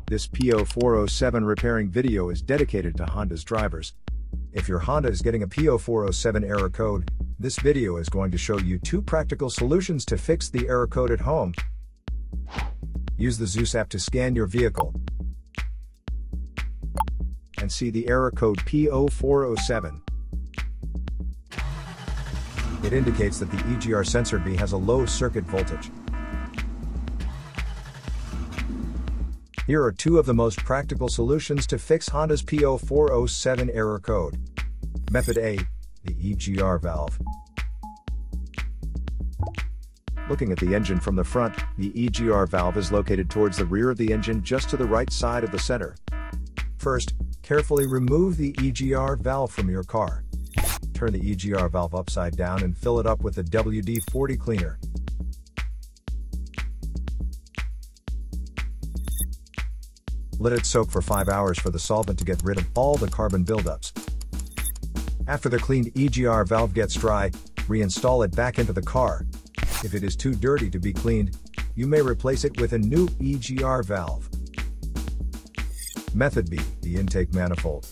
This P0407 repairing video is dedicated to Honda's drivers. If your Honda is getting a P0407 error code, this video is going to show you 2 practical solutions to fix the error code at home. Use the Zeus app to scan your vehicle and see the error code P0407. It indicates that the EGR sensor B has a low circuit voltage. Here are 2 of the most practical solutions to fix Honda's P0407 error code. Method A, the EGR valve. Looking at the engine from the front, the EGR valve is located towards the rear of the engine just to the right side of the center. First, carefully remove the EGR valve from your car. Turn the EGR valve upside down and fill it up with the WD-40 cleaner. Let it soak for 5 hours for the solvent to get rid of all the carbon buildups. After the cleaned EGR valve gets dry, reinstall it back into the car. If it is too dirty to be cleaned, you may replace it with a new EGR valve. Method B, the intake manifold.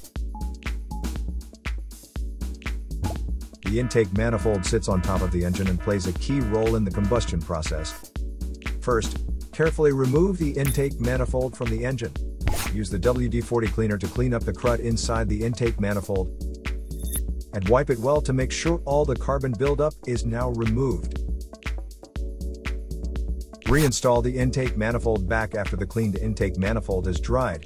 The intake manifold sits on top of the engine and plays a key role in the combustion process. First, carefully remove the intake manifold from the engine. Use the WD-40 cleaner to clean up the crud inside the intake manifold, and wipe it well to make sure all the carbon buildup is now removed. Reinstall the intake manifold back after the cleaned intake manifold is dried.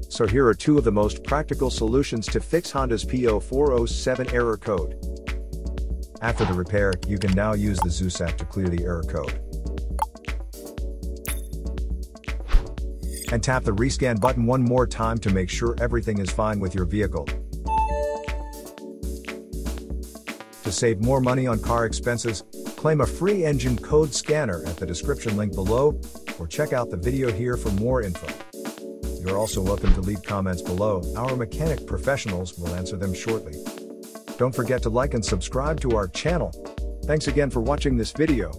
So here are 2 of the most practical solutions to fix Honda's P0407 error code. After the repair, you can now use the Zeus app to clear the error code. And tap the rescan button one more time to make sure everything is fine with your vehicle. To save more money on car expenses, claim a free engine code scanner at the description link below, or check out the video here for more info. You're also welcome to leave comments below. Our mechanic professionals will answer them shortly. Don't forget to like and subscribe to our channel. Thanks again for watching this video.